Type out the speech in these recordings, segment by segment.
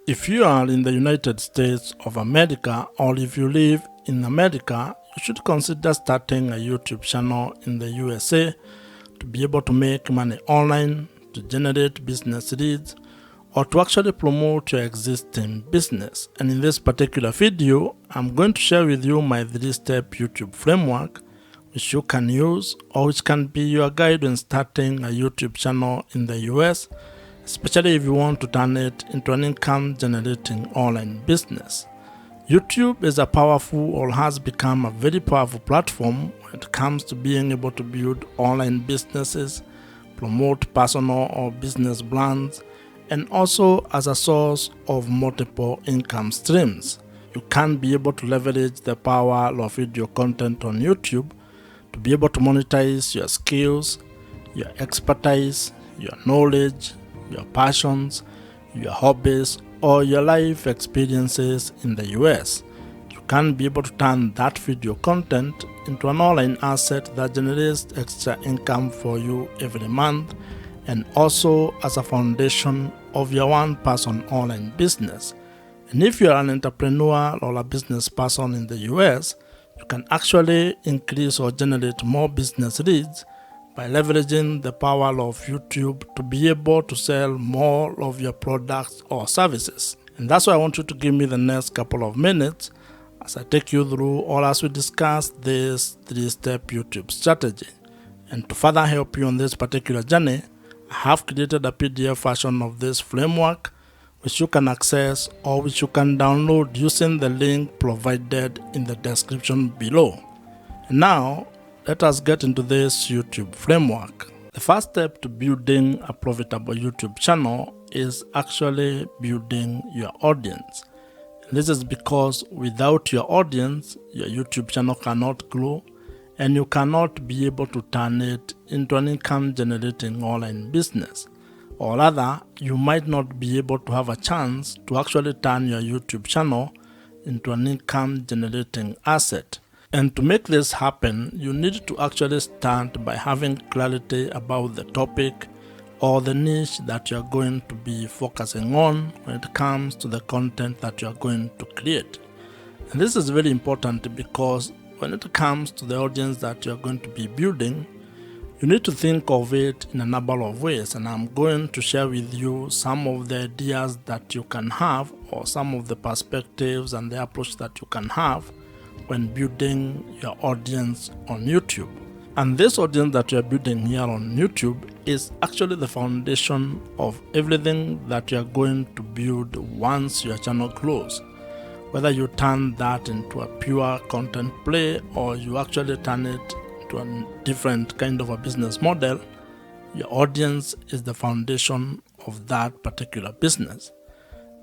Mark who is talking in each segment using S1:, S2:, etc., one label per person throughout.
S1: If you are in the United States of America, or if you live in America, you should consider starting a YouTube channel in the USA to be able to make money online, to generate business leads, or to actually promote your existing business. And in this particular video, I'm going to share with you my 3-step YouTube framework which you can use, or which can be your guide when starting a YouTube channel in the US, especially if you want to turn it into an income-generating online business. YouTube is a powerful, or has become a very powerful platform when it comes to being able to build online businesses, promote personal or business brands, and also as a source of multiple income streams. You can be able to leverage the power of video content on YouTube to be able to monetize your skills, your expertise, your knowledge, your passions, your hobbies, or your life experiences in the US. You can be able to turn that video content into an online asset that generates extra income for you every month, and also as a foundation of your one-person online business. And if you are an entrepreneur or a business person in the US, you can actually increase or generate more business leads by leveraging the power of YouTube to be able to sell more of your products or services. And that's why I want you to give me the next couple of minutes as I take you through, or as we discuss, this 3-step YouTube strategy. And to further help you on this particular journey, I have created a PDF version of this framework which you can access, or which you can download using the link provided in the description below. And now, let us get into this YouTube framework. The first step to building a profitable YouTube channel is actually building your audience. And this is because without your audience, your YouTube channel cannot grow, and you cannot be able to turn it into an income-generating online business. Or rather, you might not be able to have a chance to actually turn your YouTube channel into an income-generating asset. And to make this happen, you need to actually start by having clarity about the topic or the niche that you're going to be focusing on when it comes to the content that you're going to create. And this is very important because when it comes to the audience that you're going to be building, you need to think of it in a number of ways, and I'm going to share with you some of the ideas that you can have, or some of the perspectives and the approach that you can have when building your audience on YouTube. And this audience that you're building here on YouTube is actually the foundation of everything that you're going to build once your channel grows. Whether you turn that into a pure content play, or you actually turn it to a different kind of a business model, your audience is the foundation of that particular business.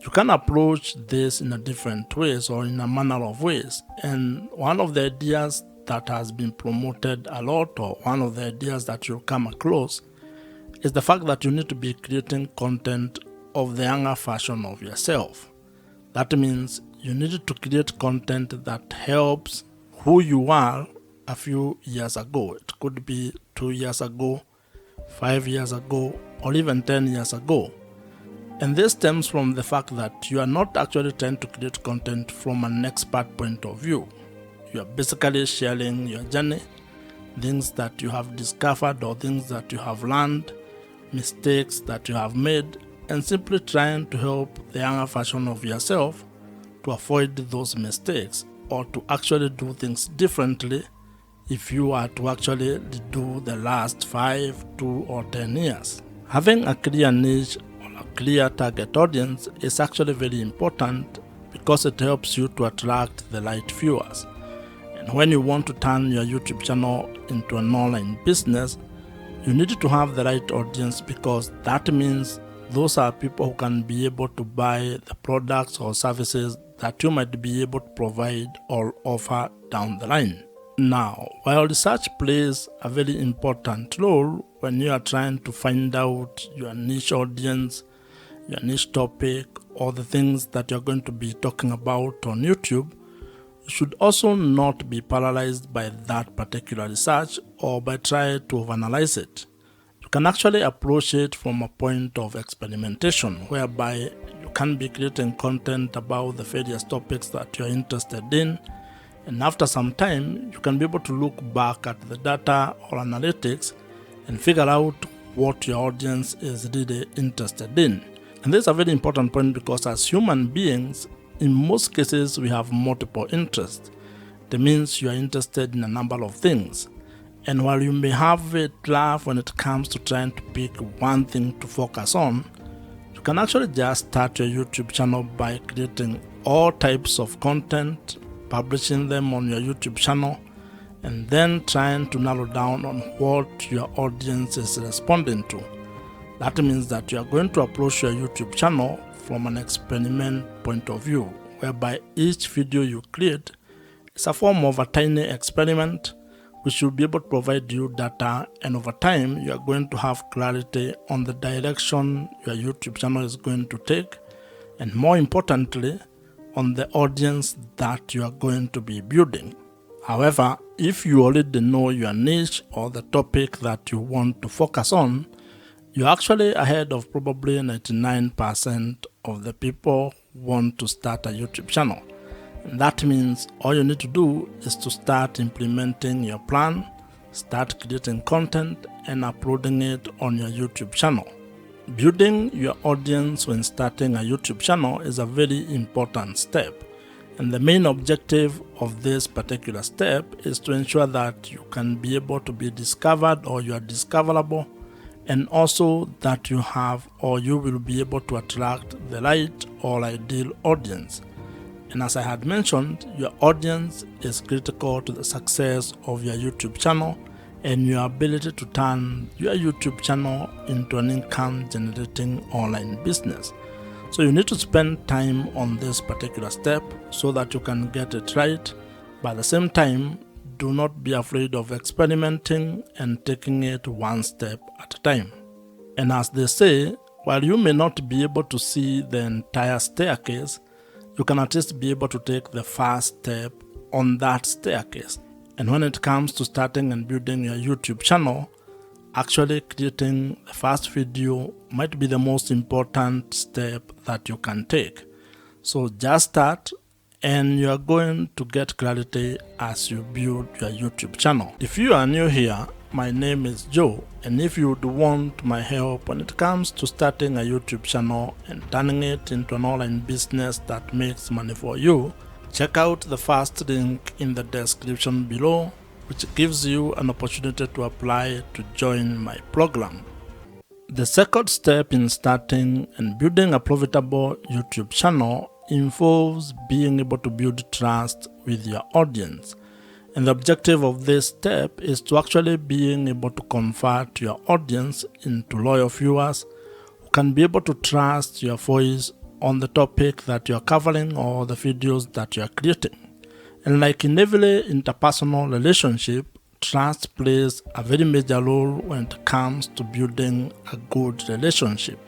S1: You can approach this in a different ways, or in a manner of ways. And one of the ideas that has been promoted a lot, or one of the ideas that you'll come across, is the fact that you need to be creating content of the younger version of yourself. That means you need to create content that helps who you are a few years ago. It could be 2 years ago, 5 years ago, or even 10 years ago. And this stems from the fact that you are not actually trying to create content from an expert point of view. You are basically sharing your journey, things that you have discovered or things that you have learned, mistakes that you have made, and simply trying to help the younger version of yourself to avoid those mistakes, or to actually do things differently if you are to actually do the last 5, 2, or 10 years. Having a clear niche or a clear target audience is actually very important because it helps you to attract the right viewers. And when you want to turn your YouTube channel into an online business, you need to have the right audience, because that means those are people who can be able to buy the products or services that you might be able to provide or offer down the line. Now, while research plays a very important role when you are trying to find out your niche audience, your niche topic, or the things that you're going to be talking about on YouTube, you should also not be paralyzed by that particular research or by trying to overanalyze it. You can actually approach it from a point of experimentation, whereby you can be creating content about the various topics that you're interested in, and after some time you can be able to look back at the data or analytics and figure out what your audience is really interested in. And this is a very important point because as human beings, in most cases we have multiple interests. That means you are interested in a number of things. And while you may have a drive when it comes to trying to pick one thing to focus on, you can actually just start your YouTube channel by creating all types of content, publishing them on your YouTube channel, and then trying to narrow down on what your audience is responding to. That means that you are going to approach your YouTube channel from an experiment point of view, whereby each video you create is a form of a tiny experiment which will be able to provide you data, and over time you are going to have clarity on the direction your YouTube channel is going to take, and more importantly, on the audience that you are going to be building. However, if you already know your niche or the topic that you want to focus on, you're actually ahead of probably 99% of the people who want to start a YouTube channel. And that means all you need to do is to start implementing your plan, start creating content and uploading it on your YouTube channel. Building your audience when starting a YouTube channel is a very important step. And the main objective of this particular step is to ensure that you can be able to be discovered or you are discoverable, and also that you have or you will be able to attract the right or ideal audience. And as I had mentioned, your audience is critical to the success of your YouTube channel and your ability to turn your YouTube channel into an income generating online business. So you need to spend time on this particular step so that you can get it right. But at the same time, do not be afraid of experimenting and taking it one step at a time. And as they say, while you may not be able to see the entire staircase, you can at least be able to take the first step on that staircase. And when it comes to starting and building your YouTube channel, actually creating the first video might be the most important step that you can take. So just start, and you are going to get clarity as you build your YouTube channel. If you are new here, my name is Joe, and if you would want my help when it comes to starting a YouTube channel and turning it into an online business that makes money for you, check out the first link in the description below, which gives you an opportunity to apply to join my program. The second step in starting and building a profitable YouTube channel involves being able to build trust with your audience. And the objective of this step is to actually being able to convert your audience into loyal viewers who can be able to trust your voice on the topic that you are covering or the videos that you are creating. And like in every interpersonal relationship, trust plays a very major role when it comes to building a good relationship.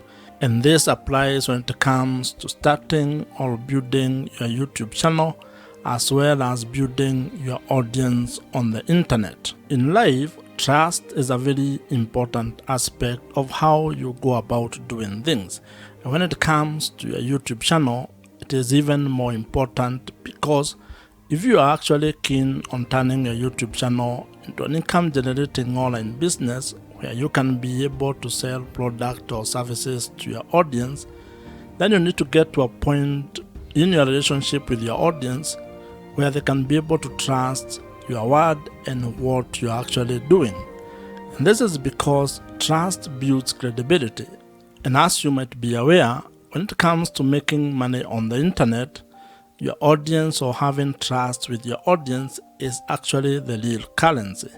S1: And this applies when it comes to starting or building your YouTube channel, as well as building your audience on the internet. In life, trust is a very important aspect of how you go about doing things. And when it comes to your YouTube channel, it is even more important, because if you are actually keen on turning your YouTube channel into an income generating online business where you can be able to sell product or services to your audience, then you need to get to a point in your relationship with your audience where they can be able to trust your word and what you're actually doing. And this is because trust builds credibility. And as you might be aware, when it comes to making money on the internet, your audience or having trust with your audience is actually the real currency.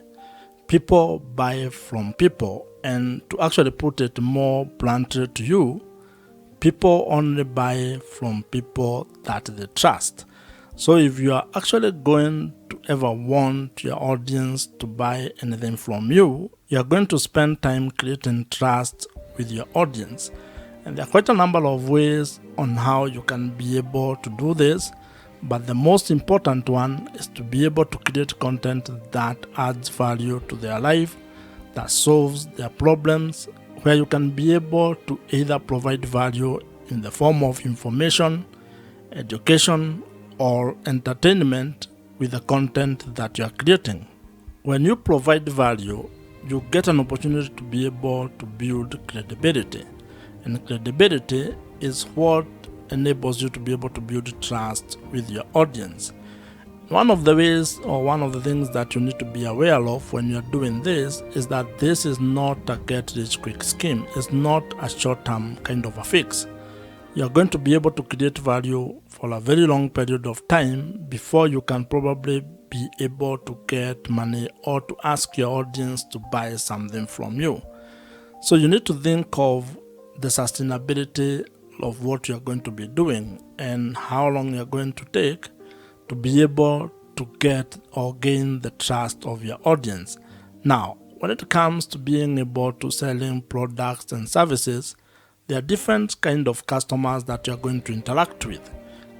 S1: People buy from people, and to actually put it more bluntly to you, people only buy from people that they trust. So if you are actually going to ever want your audience to buy anything from you, you are going to spend time creating trust with your audience. And there are quite a number of ways on how you can be able to do this, but the most important one is to be able to create content that adds value to their life, that solves their problems, where you can be able to either provide value in the form of information, education, or entertainment with the content that you are creating. When you provide value, you get an opportunity to be able to build credibility. And credibility is what enables you to be able to build trust with your audience. One of the ways or one of the things that you need to be aware of when you're doing this is that this is not a get-rich-quick scheme. It's not a short-term kind of a fix. You're going to be able to create value for a very long period of time before you can probably be able to get money or to ask your audience to buy something from you. So you need to think of the sustainability of what you're going to be doing and how long you're going to take to be able to get or gain the trust of your audience. Now, when it comes to being able to selling products and services, there are different kind of customers that you're going to interact with.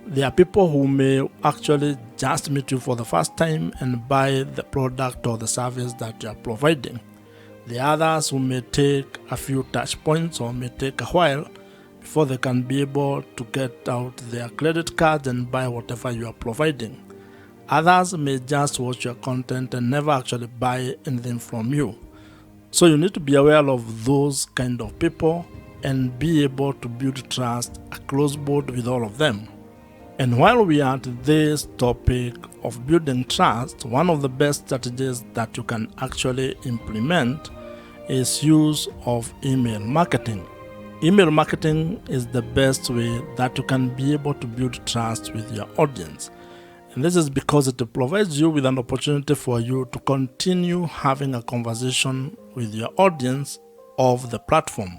S1: There are people who may actually just meet you for the first time and buy the product or the service that you are providing. The others who may take a few touch points or may take a while before they can be able to get out their credit cards and buy whatever you are providing. Others may just watch your content and never actually buy anything from you. So you need to be aware of those kind of people and be able to build trust across board with all of them. And while we are at this topic of building trust, one of the best strategies that you can actually implement is use of email marketing. Email marketing is the best way that you can be able to build trust with your audience. And this is because it provides you with an opportunity for you to continue having a conversation with your audience of the platform.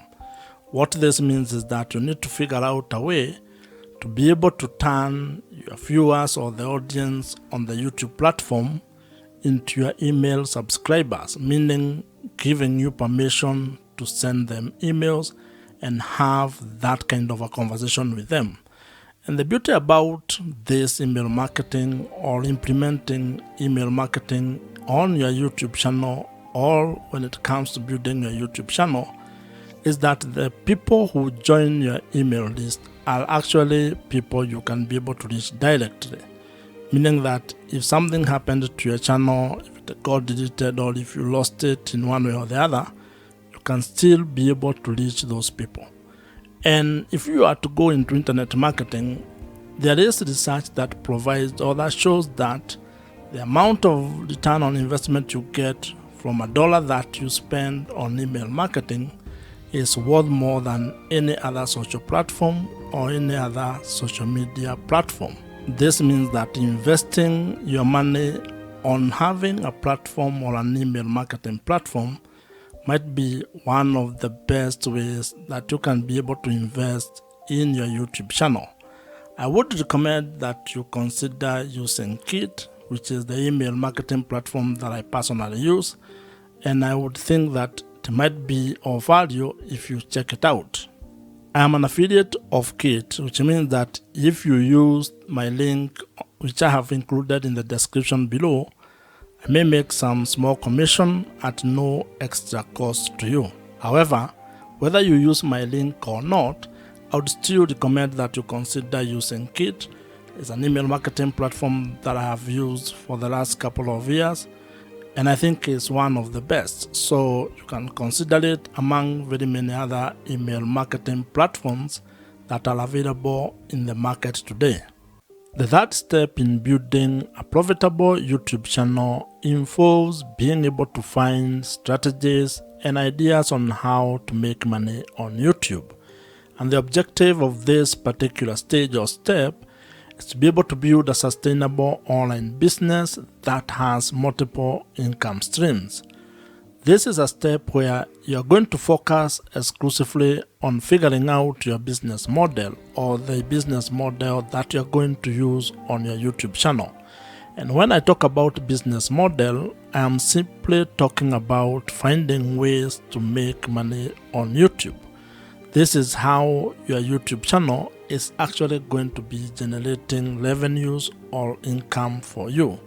S1: What this means is that you need to figure out a way to be able to turn your viewers or the audience on the YouTube platform into your email subscribers, meaning giving you permission to send them emails and have that kind of a conversation with them. And the beauty about this email marketing or implementing email marketing on your YouTube channel or when it comes to building your YouTube channel is that the people who join your email list are actually people you can be able to reach directly. Meaning that if something happened to your channel, if it got deleted or if you lost it in one way or the other, you can still be able to reach those people. And if you are to go into internet marketing, there is research that provides or that shows that the amount of return on investment you get from $1 that you spend on email marketing is worth more than any other social platform or any other social media platform. This means that investing your money on having a platform or an email marketing platform might be one of the best ways that you can be able to invest in your YouTube channel. I would recommend that you consider using Kit, which is the email marketing platform that I personally use, and I would think that it might be of value if you check it out. I am an affiliate of Kit, which means that if you use my link, which I have included in the description below, I may make some small commission at no extra cost to you. However, whether you use my link or not, I would still recommend that you consider using Kit. It's an email marketing platform that I have used for the last couple of years, and I think it's one of the best. So you can consider it among very many other email marketing platforms that are available in the market today. The third step in building a profitable YouTube channel involves being able to find strategies and ideas on how to make money on YouTube. And the objective of this particular stage or step is to be able to build a sustainable online business that has multiple income streams. This is a step where you're going to focus exclusively on figuring out your business model or the business model that you're going to use on your YouTube channel. And when I talk about business model, I am simply talking about finding ways to make money on YouTube. This is how your YouTube channel is actually going to be generating revenues or income for you.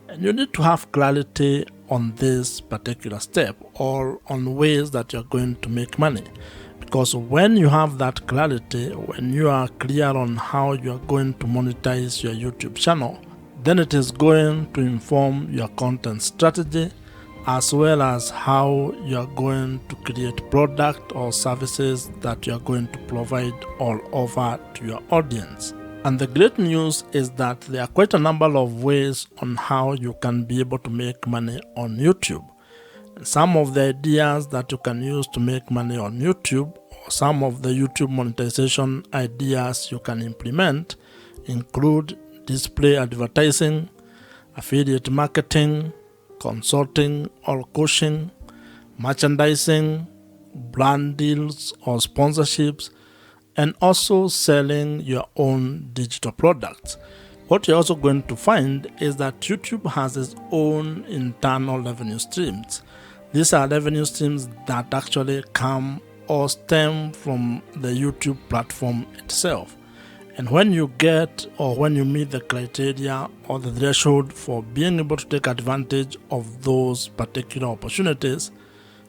S1: And you need to have clarity on this particular step or on ways that you're going to make money. Because when you have that clarity, when you are clear on how you are going to monetize your YouTube channel, then it is going to inform your content strategy as well as how you are going to create product or services that you are going to provide all over to your audience. And the great news is that there are quite a number of ways on how you can be able to make money on YouTube. And some of the ideas that you can use to make money on YouTube, or some of the YouTube monetization ideas you can implement, include display advertising, affiliate marketing, consulting or coaching, merchandising, brand deals or sponsorships, and also selling your own digital products. What you're also going to find is that YouTube has its own internal revenue streams. These are revenue streams that actually come or stem from the YouTube platform itself. And when you get or when you meet the criteria or the threshold for being able to take advantage of those particular opportunities,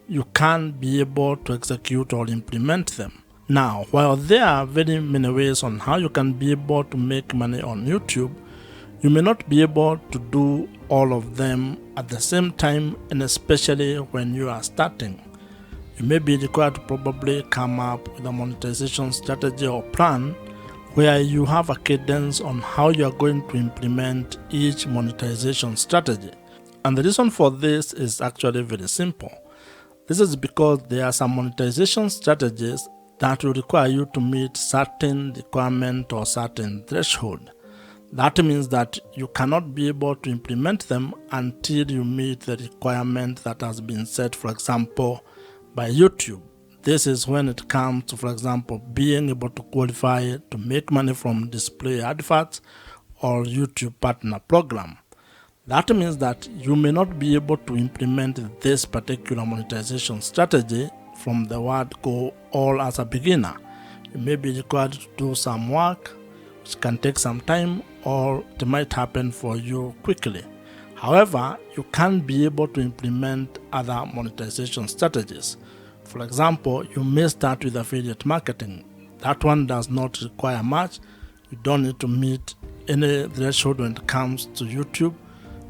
S1: you can be able to execute or implement them. Now, while there are very many ways on how you can be able to make money on YouTube, you may not be able to do all of them at the same time, and especially when you are starting. You may be required to probably come up with a monetization strategy or plan where you have a cadence on how you are going to implement each monetization strategy. And the reason for this is actually very simple. This is because there are some monetization strategies that will require you to meet certain requirement or certain threshold. That means that you cannot be able to implement them until you meet the requirement that has been set, for example, by YouTube. This is when it comes to, for example, being able to qualify to make money from display adverts or YouTube partner program. That means that you may not be able to implement this particular monetization strategy from the word go all as a beginner. You may be required to do some work, which can take some time, or it might happen for you quickly. However, you can be able to implement other monetization strategies. For example, you may start with affiliate marketing. That one does not require much. You don't need to meet any threshold when it comes to YouTube.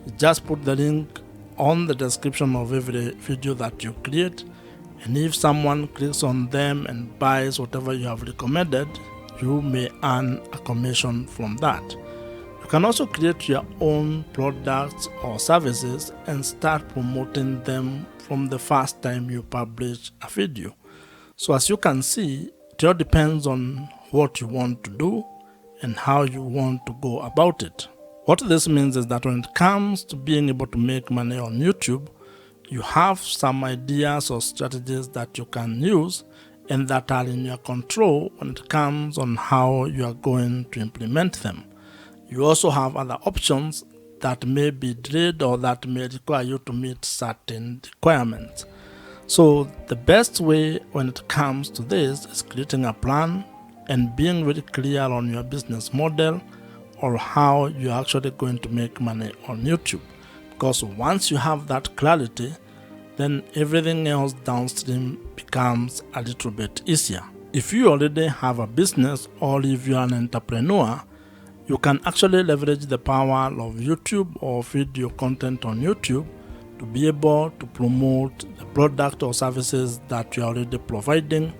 S1: You just put the link on the description of every video that you create, and if someone clicks on them and buys whatever you have recommended, you may earn a commission from that. You can also create your own products or services and start promoting them from the first time you publish a video. So as you can see, it all depends on what you want to do and how you want to go about it. What this means is that when it comes to being able to make money on YouTube, you have some ideas or strategies that you can use and that are in your control when it comes on how you are going to implement them. You also have other options that may be delayed or that may require you to meet certain requirements. So the best way when it comes to this is creating a plan and being very clear on your business model or how you're actually going to make money on YouTube. Because once you have that clarity, then everything else downstream becomes a little bit easier. If you already have a business or if you're an entrepreneur, you can actually leverage the power of YouTube or video content on YouTube to be able to promote the product or services that you're already providing,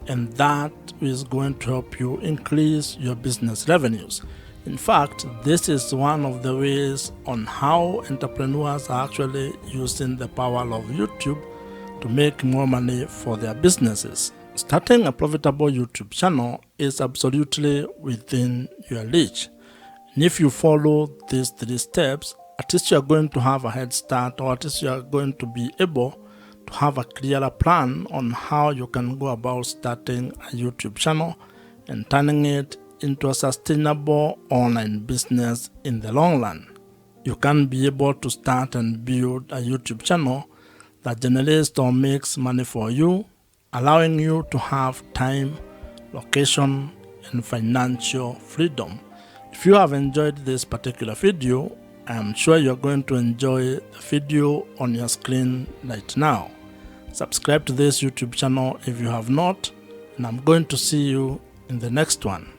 S1: and that is going to help you increase your business revenues. In fact, this is one of the ways on how entrepreneurs are actually using the power of YouTube to make more money for their businesses. Starting a profitable YouTube channel is absolutely within your reach. And if you follow these 3 steps, at least you are going to have a head start, or at least you are going to be able to have a clearer plan on how you can go about starting a YouTube channel and turning it into a sustainable online business in the long run. You can be able to start and build a YouTube channel that generates or makes money for you, allowing you to have time, location, and financial freedom. If you have enjoyed this particular video, I am sure you're going to enjoy the video on your screen right now. Subscribe to this YouTube channel if you have not, and I'm going to see you in the next one.